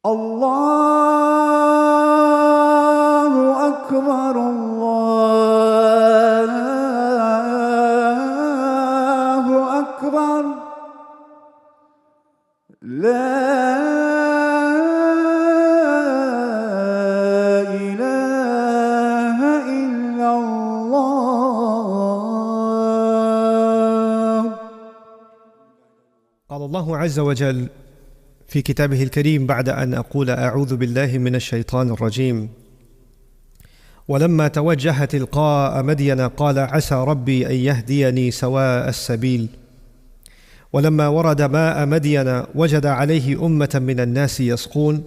الله أكبر الله أكبر لا إله إلا الله. قال الله عز وجل في كتابه الكريم بعد أن أقول أعوذ بالله من الشيطان الرجيم: ولما توجه تلقاء مدين قال عسى ربي أن يهديني سواء السبيل ولما ورد ماء مدين وجد عليه أمة من الناس يسقون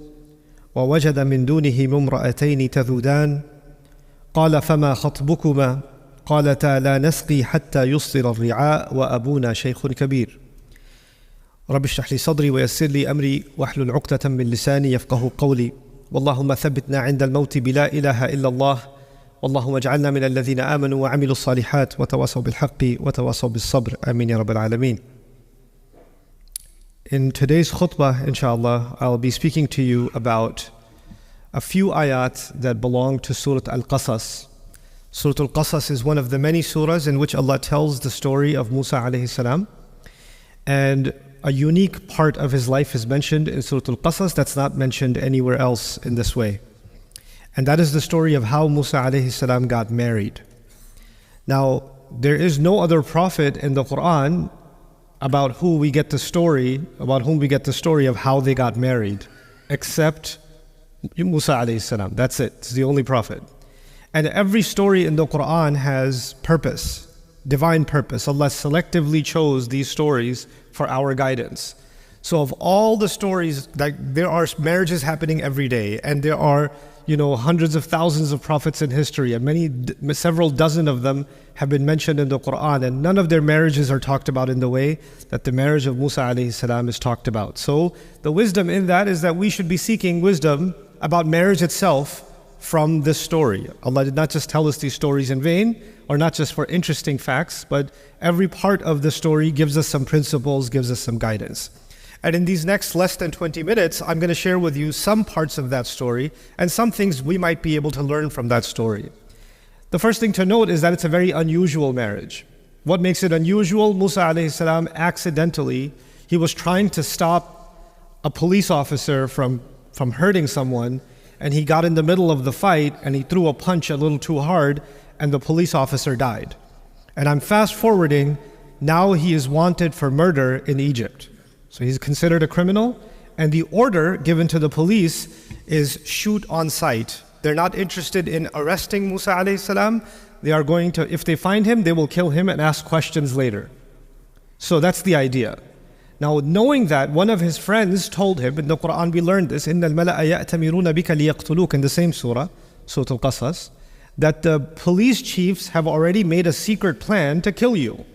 ووجد من دونهم امرأتين تذودان قال فما خطبكما قالتا لا نسقي حتى يصدر الرعاء وأبونا شيخ كبير. رب اشرح لي صدري ويسر لي أمري واحلل عقدة من لساني يفقه قولي. اللهم ثبتنا عند الموت بلا إله إلا الله. اللهم اجعلنا من الذين آمنوا وعملوا الصالحات وتواصوا بالحق وتواصوا بالصبر. آمين يا رب العالمين. In today's khutbah, inshallah, I'll be speaking to you about a few ayat that belong to Surah Al-Qasas. Surah Al-Qasas is one of the many surahs in which Allah tells the story of Musa alayhi salam, and a unique part of his life is mentioned in Surah Al-Qasas that's not mentioned anywhere else in this way. And that is the story of how Musa alayhi salam got married. Now, there is no other prophet in the Quran about whom we get the story of how they got married, except Musa alayhi salam. That's it. It's the only prophet. And every story in the Quran has purpose, divine purpose. Allah selectively chose these stories for our guidance. So of all the stories, like there are marriages happening every day, and there are hundreds of thousands of prophets in history, and several dozen of them have been mentioned in the Quran, and none of their marriages are talked about in the way that the marriage of Musa alayhi salam is talked about. So the wisdom in that is that we should be seeking wisdom about marriage itself from this story. Allah did not just tell us these stories in vain, or not just for interesting facts, but every part of the story gives us some principles, gives us some guidance. And in these next less than 20 minutes, I'm going to share with you some parts of that story and some things we might be able to learn from that story. The first thing to note is that it's a very unusual marriage. What makes it unusual? Musa alayhi salam accidentally, he was trying to stop a police officer from hurting someone, and he got in the middle of the fight and he threw a punch a little too hard, and the police officer died. And I'm fast forwarding, now he is wanted for murder in Egypt. So he's considered a criminal, and the order given to the police is shoot on sight. They're not interested in arresting Musa alayhi salam. They are going to, if they find him, they will kill him and ask questions later. So that's the idea. Now, knowing that, one of his friends told him, in the Quran we learned this, إِنَّ الْمَلَأَ يَأْتَمِرُونَ بِكَ لِيَقْتُلُوكَ, in the same surah, Surah Al-Qasas, that the police chiefs have already made a secret plan to kill you.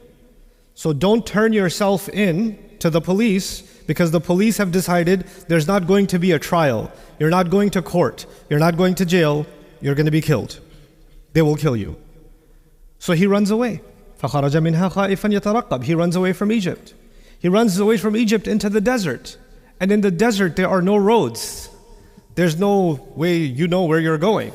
So don't turn yourself in to the police, because the police have decided there's not going to be a trial. You're not going to court. You're not going to jail. You're going to be killed. They will kill you. So he runs away. فَخَرَجَ مِنْهَا خَائِفًا يَتَرَقَّبْ. He runs away from Egypt. He runs away from Egypt into the desert. And in the desert, there are no roads. There's no way you know where you're going.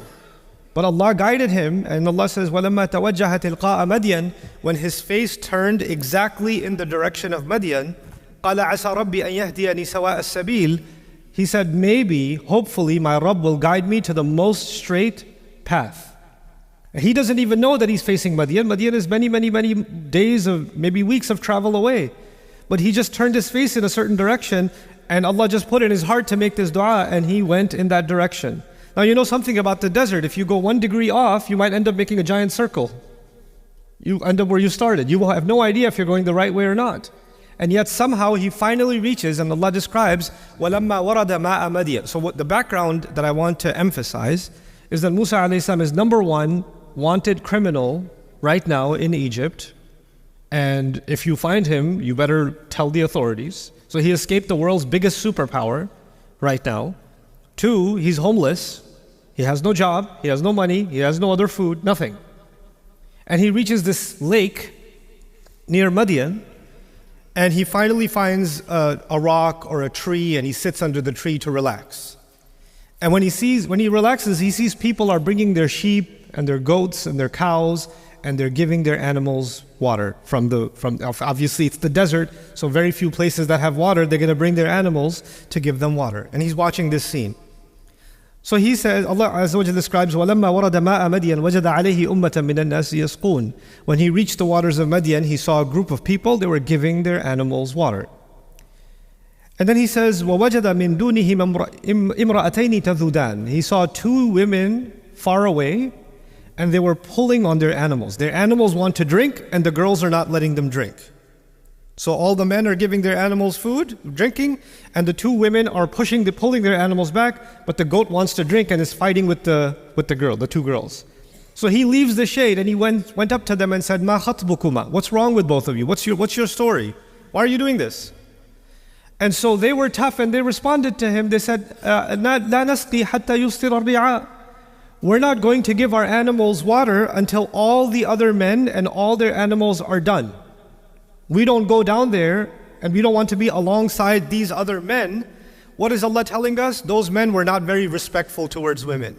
But Allah guided him, and Allah says, وَلَمَّا تَوَجَّهَ تِلْقَاءَ مَدْيَنَ, when his face turned exactly in the direction of Madian, قَالَ عَسَى رَبِّي أَن يَهْدِيَنِي سَوَاءَ السَّبِيلِ, he said, maybe, hopefully, my Rabb will guide me to the most straight path. And he doesn't even know that he's facing Madian. Madian is many, many, many days of, maybe weeks of travel away. But he just turned his face in a certain direction, and Allah just put in his heart to make this dua, and he went in that direction. Now you know something about the desert. If you go 1 degree off, you might end up making a giant circle. You end up where you started. You will have no idea if you're going the right way or not. And yet somehow he finally reaches, and Allah describes, وَلَمَّا وَرَدَ مَاءَ مَدْيَنَ. So what the background that I want to emphasize is that Musa alayhi salam is number one wanted criminal right now in Egypt. And if you find him, you better tell the authorities. So he escaped the world's biggest superpower right now. 2, he's homeless. He has no job, he has no money, he has no other food, nothing. And he reaches this lake near Madian, and he finally finds a rock or a tree, and he sits under the tree to relax. And when he relaxes, he sees people are bringing their sheep and their goats and their cows, and they're giving their animals water from obviously it's the desert, so very few places that have water, they're going to bring their animals to give them water. And he's watching this scene. So he says, Allah Azza wa Jalla describes, وَلَمَّا وَرَدَ مَاءَ مَدْيَنَ وَجَدَ عَلَيْهِ أُمَّةً مِّنَ النَّاسِ يَسْقُونَ. When he reached the waters of Madian, he saw a group of people, they were giving their animals water. And then he says, وَوَجَدَ مِن دُونِهِمْ إِمْرَأَتَيْنِ تَذُودَانِ. He saw two women far away, and they were pulling on their animals. Their animals want to drink, and the girls are not letting them drink. So all the men are giving their animals food, drinking, and the two women are pulling their animals back, but the goat wants to drink and is fighting with the two girls. So he leaves the shade and he went up to them and said, "Ma khatbukuma? What's wrong with both of you? What's your story? Why are you doing this?" And so they were tough and they responded to him. They said, "La nasqi hatta yustir ar-ri'a." We're not going to give our animals water until all the other men and all their animals are done. We don't go down there and we don't want to be alongside these other men. What is Allah telling us? Those men were not very respectful towards women.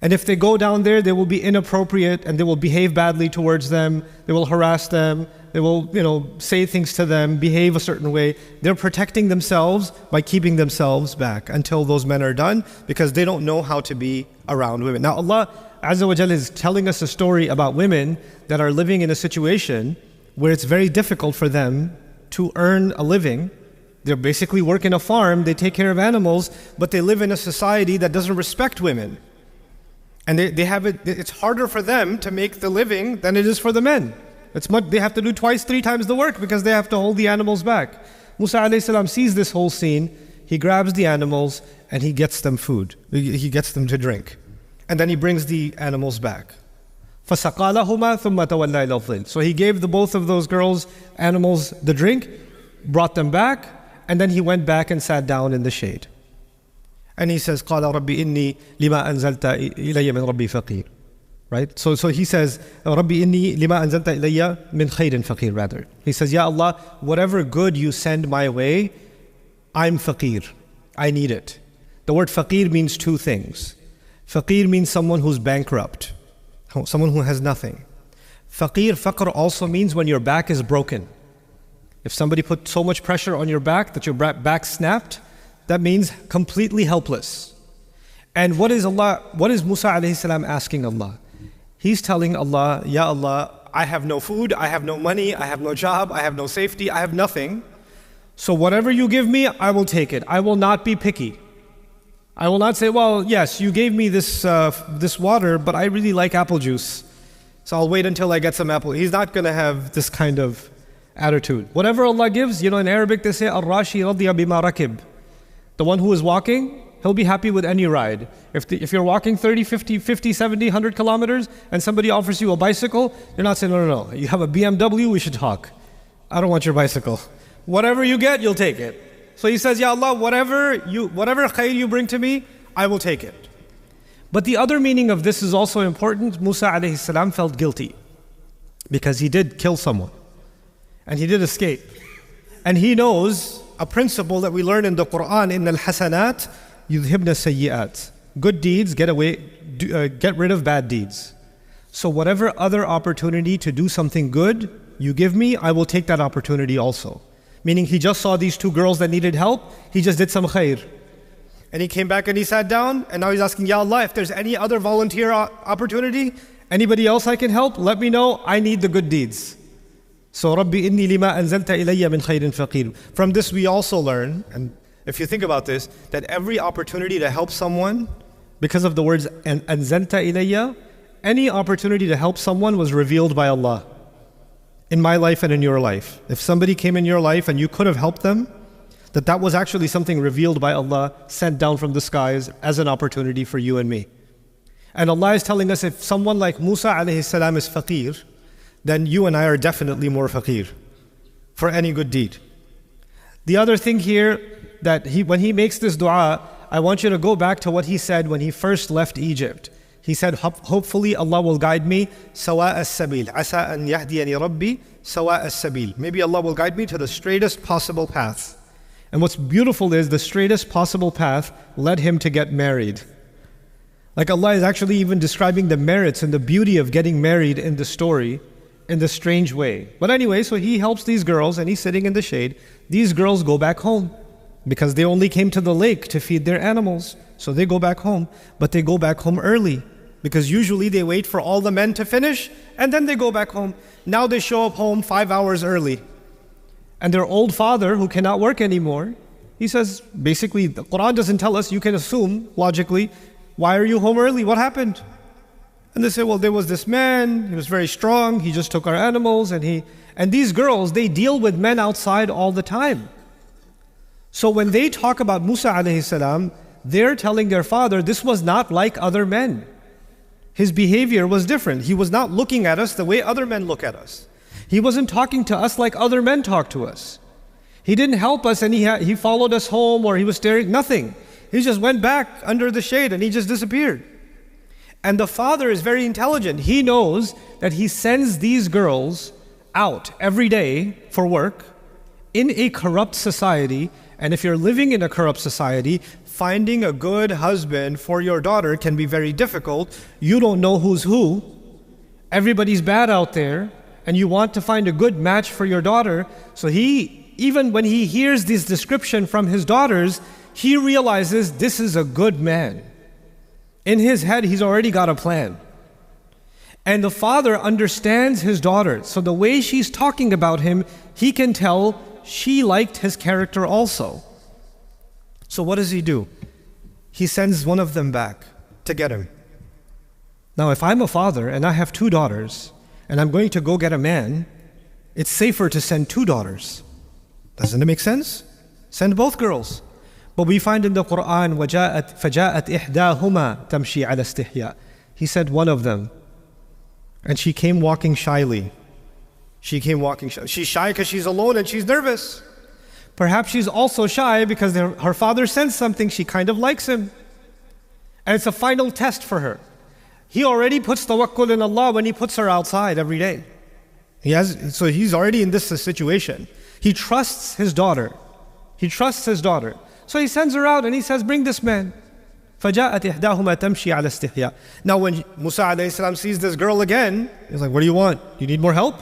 And if they go down there, they will be inappropriate and they will behave badly towards them. They will harass them. They will, say things to them, behave a certain way. They're protecting themselves by keeping themselves back until those men are done, because they don't know how to be around women. Now Allah Azza wa Jalla is telling us a story about women that are living in a situation where it's very difficult for them to earn a living. They basically work in a farm, they take care of animals, but they live in a society that doesn't respect women. And it's harder for them to make the living than it is for the men. They have to do twice, three times the work because they have to hold the animals back. Musa alayhi salam sees this whole scene, he grabs the animals and he gets them food. He gets them to drink. And then he brings the animals back. فَسَقَى لَهُمَا ثُمَّ تَوَلَّى إِلَى الظِّلِّ. So he gave both of those girls' animals the drink, brought them back, and then he went back and sat down in the shade. And he says, قَالَ رَبِّ إِنِّي لِمَا أَنزَلْتَ إِلَيَّ مِنْ رَبِّي فَقِيرٌ. Right? So he says, رَبِّ إِنِّي لِمَا أَنزَلْتَ إِلَيَّ مِنْ خَيْرٍ فَقِيرٌ rather. He says, Ya Allah, whatever good you send my way, I'm faqir. I need it. The word faqir means two things. Faqir means someone who's bankrupt, someone who has nothing. Faqr also means when your back is broken. If somebody put so much pressure on your back that your back snapped, that means completely helpless. And what is Musa alayhi salam asking Allah? He's telling Allah, Ya Allah, I have no food, I have no money, I have no job, I have no safety, I have nothing. So whatever you give me, I will take it. I will not be picky. I will not say, well, yes, you gave me this water, but I really like apple juice, so I'll wait until I get some apple. He's not going to have this kind of attitude. Whatever Allah gives, in Arabic they say, Ar-Rashi radiya bima rakib. The one who is walking, he'll be happy with any ride. If you're walking 30, 50, 70, 100 kilometers, and somebody offers you a bicycle, you're not saying, no, you have a BMW, we should talk. I don't want your bicycle. Whatever you get, you'll take it. So he says, Ya Allah, whatever khair you bring to me, I will take it. But the other meaning of this is also important. Musa alayhi salam felt guilty because he did kill someone and he did escape. And he knows a principle that we learn in the Quran, in al-hasanat yudhibna sayyi'at. Good deeds get rid of bad deeds. So whatever other opportunity to do something good you give me, I will take that opportunity also. Meaning he just saw these two girls that needed help, he just did some khair. And he came back and he sat down, and now he's asking, Ya Allah, if there's any other volunteer opportunity, anybody else I can help, let me know, I need the good deeds. So, Rabbi inni lima anzalta ilayya min khairin faqir. From this we also learn, and if you think about this, that every opportunity to help someone, because of the words anzalta ilayya, any opportunity to help someone was revealed by Allah. In my life and in your life. If somebody came in your life and you could have helped them, that was actually something revealed by Allah, sent down from the skies as an opportunity for you and me. And Allah is telling us, if someone like Musa alayhi salam is faqir, then you and I are definitely more faqir for any good deed. The other thing here, that when he makes this dua, I want you to go back to what he said when he first left Egypt. He said, hopefully Allah will guide me sawa as-sabil. Asa an yahdiyani rabbi sawa as-sabil. Maybe Allah will guide me to the straightest possible path. And what's beautiful is the straightest possible path led him to get married. Like Allah is actually even describing the merits and the beauty of getting married in the story in this strange way. But anyway, so he helps these girls and he's sitting in the shade. These girls go back home because they only came to the lake to feed their animals. So they go back home, but they go back home early because usually they wait for all the men to finish and then they go back home. Now they show up home 5 hours early. And their old father, who cannot work anymore, he says, basically, the Quran doesn't tell us, you can assume logically, why are you home early? What happened? And they say, well, there was this man, he was very strong, he just took our animals, and these girls, they deal with men outside all the time. So when they talk about Musa alayhi salam, they're telling their father, this was not like other men. His behavior was different. He was not looking at us the way other men look at us. He wasn't talking to us like other men talk to us. He didn't help us and he followed us home or he was staring, nothing. He just went back under the shade and he just disappeared. And the father is very intelligent. He knows that he sends these girls out every day for work in a corrupt society. And if you're living in a corrupt society, finding a good husband for your daughter can be very difficult. You don't know who's who. Everybody's bad out there. And you want to find a good match for your daughter. So even when he hears this description from his daughters, he realizes this is a good man. In his head, he's already got a plan. And the father understands his daughter. So the way she's talking about him, he can tell she liked his character also. So what does he do? He sends one of them back to get him. Now, if I'm a father and I have 2 daughters, and I'm going to go get a man, it's safer to send 2 daughters. Doesn't it make sense? Send both girls. But we find in the Quran, فَجَاءَتْ إِحْدَاهُمَا تَمْشِي عَلَى اسْتِحْيَاءٍ. He said one of them, and she came walking shyly. She came walking shy. She's shy because she's alone and she's nervous. Perhaps she's also shy because her father sensed something, she kind of likes him. And it's a final test for her. He already puts tawakkul in Allah when he puts her outside every day. So he's already in this situation. He trusts his daughter. He trusts his daughter. So he sends her out and he says, bring this man. فَجَاءَتْ إِحْدَاهُمَا تَمْشِي عَلَى اسْتِحْيَاءٍ. Now when Musa alayhi salam sees this girl again, he's like, what do you want? You need more help?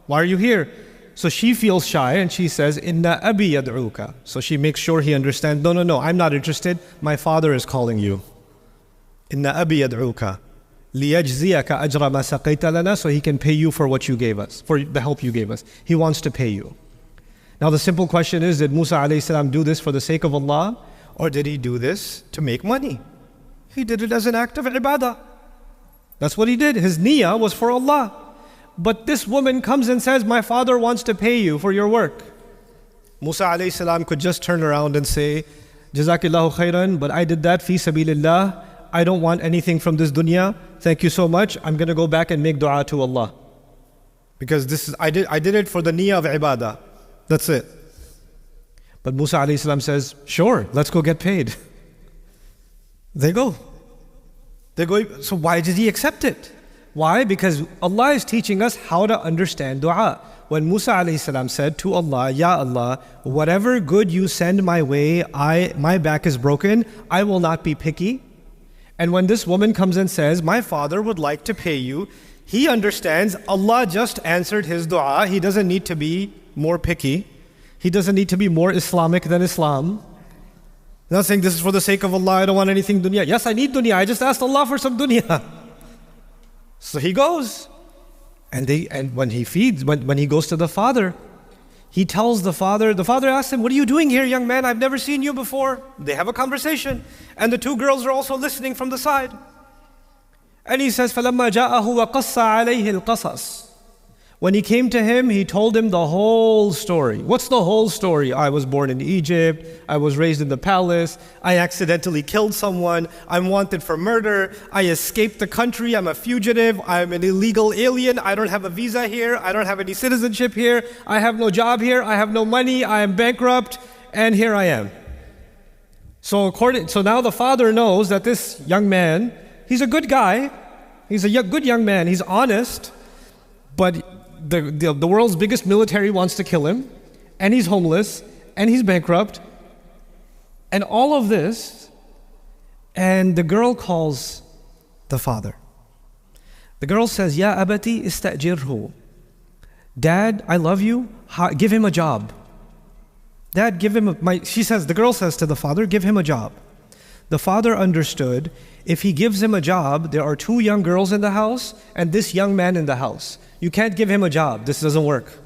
Why are you here? So she feels shy and she says, Inna abi yad'uka. So she makes sure he understands, no, I'm not interested. My father is calling you. Inna abi yad'uka. لِيَجْزِيَكَ أَجْرَ مَا سَقَيْتَ لَنَا. So he can pay you for what you gave us, for the help you gave us. He wants to pay you. Now the simple question is, did Musa alayhi salam do this for the sake of Allah? Or did he do this to make money? He did it as an act of ibadah. That's what he did. His niyyah was for Allah. But this woman comes and says, my father wants to pay you for your work. Musa alayhi salam could just turn around and say, Jazakillahu khairan, but I did that fi sabilillah. I don't want anything from this dunya. Thank you so much. I'm going to go back and make dua to Allah. Because I did it for the niyyah of ibadah. That's it. But Musa alayhi salam says, sure, let's go get paid. They go. So why did he accept it? Why? Because Allah is teaching us how to understand dua. When Musa alayhi salam said to Allah, Ya Allah, whatever good you send my way, my back is broken, I will not be picky. And when this woman comes and says, my father would like to pay you, he understands Allah just answered his dua. He doesn't need to be more picky. He doesn't need to be more Islamic than Islam. He's not saying this is for the sake of Allah, I don't want anything dunya. Yes, I need dunya. I just asked Allah for some dunya. So he goes. And when he goes to the father, he tells the father asks him, what are you doing here, young man? I've never seen you before. They have a conversation. And the 2 girls are also listening from the side. And he says, فَلَمَّا جَاءَهُ وَقَصَّ عَلَيْهِ الْقَصَصِ. When he came to him, he told him the whole story. What's the whole story? I was born in Egypt. I was raised in the palace. I accidentally killed someone. I'm wanted for murder. I escaped the country. I'm a fugitive. I'm an illegal alien. I don't have a visa here. I don't have any citizenship here. I have no job here. I have no money. I am bankrupt. And here I am. So now the father knows that this young man, he's a good guy. He's a good young man. He's honest. But the world's biggest military wants to kill him, and he's homeless, and he's bankrupt, and all of this, and the girl calls the father. The girl says, Ya abati istajirhu. Dad, I love you, give him a job. Dad, give him the girl says to the father, give him a job. The father understood, if he gives him a job, there are 2 young girls in the house and this young man in the house. You can't give him a job, this doesn't work.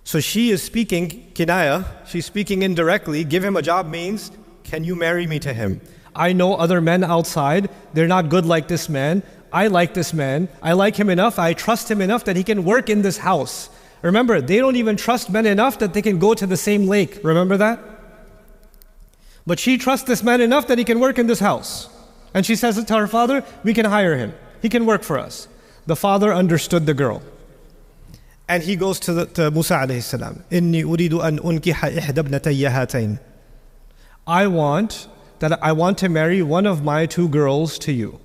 So she is speaking kinaya, she's speaking indirectly, give him a job means, can you marry me to him? I know other men outside, they're not good like this man. I like this man, I like him enough, I trust him enough that he can work in this house. Remember, they don't even trust men enough that they can go to the same lake, remember that? But she trusts this man enough that he can work in this house. And she says to her father, we can hire him, he can work for us. The father understood the girl. And he goes to Musa alayhi salam. Inni uridu an unkiha ihda ibnatayya hatayn. I want to marry one of my 2 girls to you.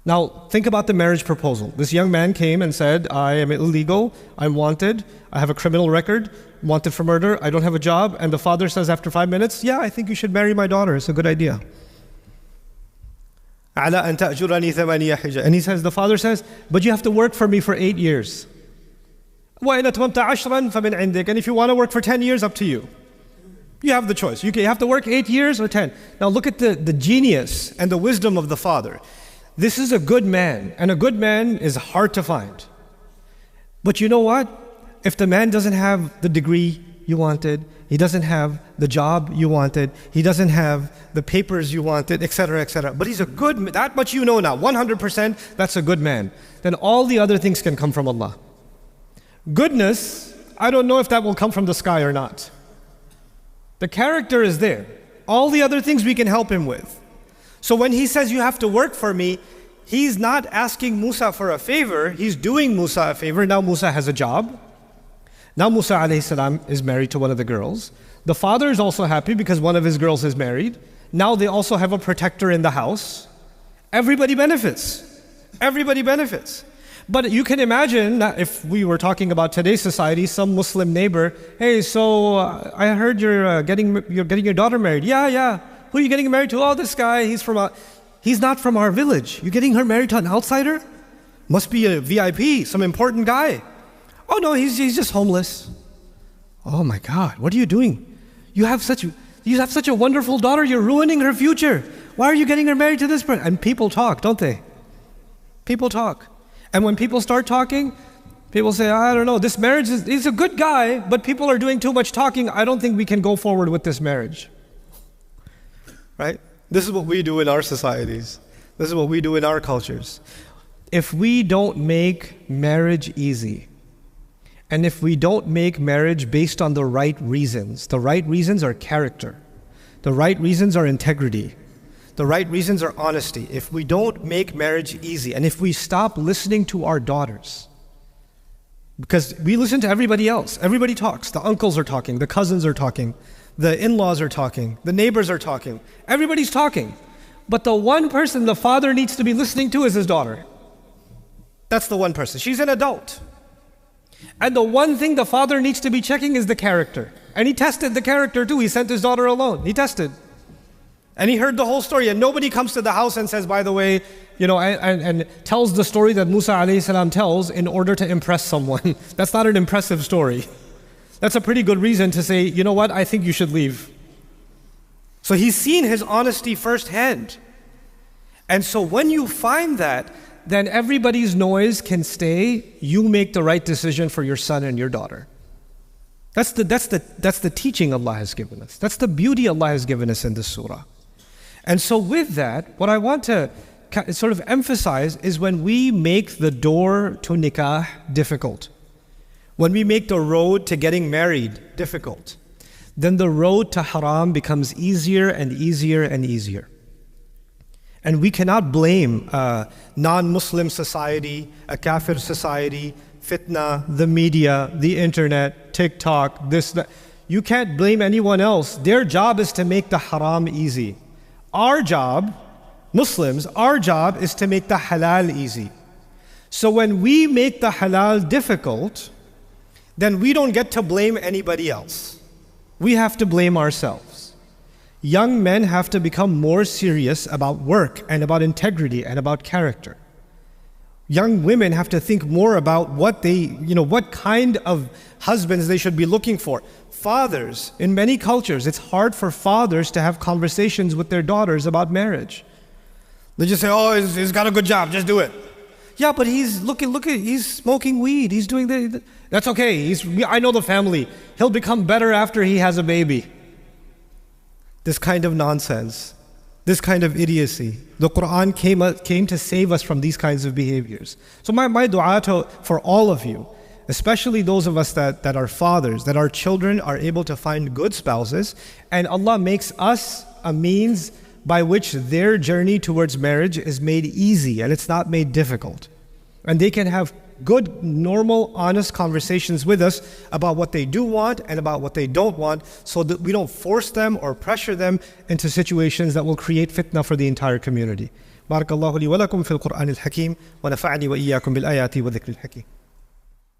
Now, think about the marriage proposal. This young man came and said, I am illegal, I'm wanted, I have a criminal record, wanted for murder, I don't have a job. And the father says after 5 minutes, yeah, I think you should marry my daughter, it's a good idea. And he says, the father says, but you have to work for me for 8 years. And if you want to work for 10 years, up to you. You have the choice. You have to work 8 years or 10. Now look at the genius and the wisdom of the father. This is a good man, and a good man is hard to find. But you know what? If the man doesn't have the degree you wanted, he doesn't have the job you wanted, he doesn't have the papers you wanted, etc., etc. But he's a good man, that much you know now, 100%, that's a good man. Then all the other things can come from Allah. Goodness, I don't know if that will come from the sky or not. The character is there. All the other things we can help him with. So when he says, you have to work for me, he's not asking Musa for a favor, he's doing Musa a favor. Now Musa has a job. Now Musa alayhi salam is married to one of the girls. The father is also happy because one of his girls is married. Now they also have a protector in the house. Everybody benefits. Everybody benefits. But you can imagine that if we were talking about today's society, some Muslim neighbor, hey, so I heard you're getting your daughter married. Yeah. Who are you getting married to? Oh, this guy, he's not from our village. You're getting her married to an outsider? Must be a VIP, some important guy. Oh no, he's just homeless. Oh my God, what are you doing? You have such a wonderful daughter, you're ruining her future. Why are you getting her married to this person? And people talk, don't they? People talk. And when people start talking, people say, I don't know, this marriage he's a good guy, but people are doing too much talking. I don't think we can go forward with this marriage. Right? This is what we do in our societies. This is what we do in our cultures. If we don't make marriage easy, and if we don't make marriage based on the right reasons are character. The right reasons are integrity. The right reasons are honesty. If we don't make marriage easy, and if we stop listening to our daughters, because we listen to everybody else, everybody talks, the uncles are talking, the cousins are talking, the in-laws are talking, the neighbors are talking, everybody's talking. But the one person the father needs to be listening to is his daughter. That's the one person. She's an adult. And the one thing the father needs to be checking is the character. And he tested the character too. He sent his daughter alone. He tested. And he heard the whole story. And nobody comes to the house and says, by the way, and tells the story that Musa alayhi salam tells in order to impress someone. That's not an impressive story. That's a pretty good reason to say, you know what, I think you should leave. So he's seen his honesty firsthand. And so when you find that, then everybody's noise can stay. You make the right decision for your son and your daughter. That's the teaching Allah has given us. That's the beauty Allah has given us in this surah. And so with that, what I want to sort of emphasize is when we make the door to nikah difficult, when we make the road to getting married difficult, then the road to haram becomes easier and easier and easier. And we cannot blame a non-Muslim society, a kafir society, fitna, the media, the internet, TikTok, this, that. You can't blame anyone else. Their job is to make the haram easy. Our job, Muslims, our job is to make the halal easy. So when we make the halal difficult, then we don't get to blame anybody else. we have to blame ourselves. Young men have to become more serious about work and about integrity and about character. Young women have to think more about what kind of husbands they should be looking for. Fathers, in many cultures, it's hard for fathers to have conversations with their daughters about marriage. They just say, oh, he's got a good job, just do it. Yeah, but he's he's smoking weed, he's doing that's okay, I know the family. He'll become better after he has a baby. This kind of nonsense, this kind of idiocy. The Quran came to save us from these kinds of behaviors. So my dua for all of you, especially those of us that are fathers, that our children are able to find good spouses, and Allah makes us a means by which their journey towards marriage is made easy and it's not made difficult. And they can have good, normal, honest conversations with us about what they do want and about what they don't want, so that we don't force them or pressure them into situations that will create fitna for the entire community. Barakallahu li wa lakum fil Qur'an al-Hakim wa nafa'ani wa iyyakum bil ayati wa dhikr al-Hakim.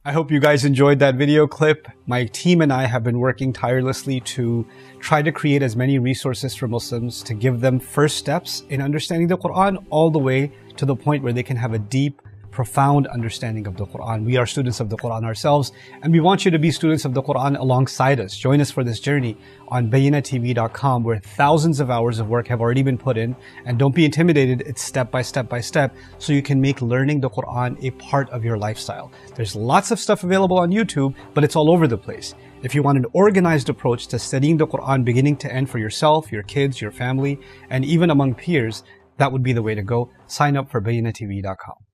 I hope you guys enjoyed that video clip. My team and I have been working tirelessly to try to create as many resources for Muslims to give them first steps in understanding the Quran, all the way to the point where they can have a deep, profound understanding of the Quran. We are students of the Quran ourselves, and we want you to be students of the Quran alongside us. Join us for this journey on bayinatv.com, where thousands of hours of work have already been put in. And don't be intimidated, it's step by step by step, so you can make learning the Quran a part of your lifestyle. There's lots of stuff available on YouTube, but it's all over the place. If you want an organized approach to studying the Quran beginning to end for yourself, your kids, your family, and even among peers, that would be the way to go. Sign up for bayinatv.com.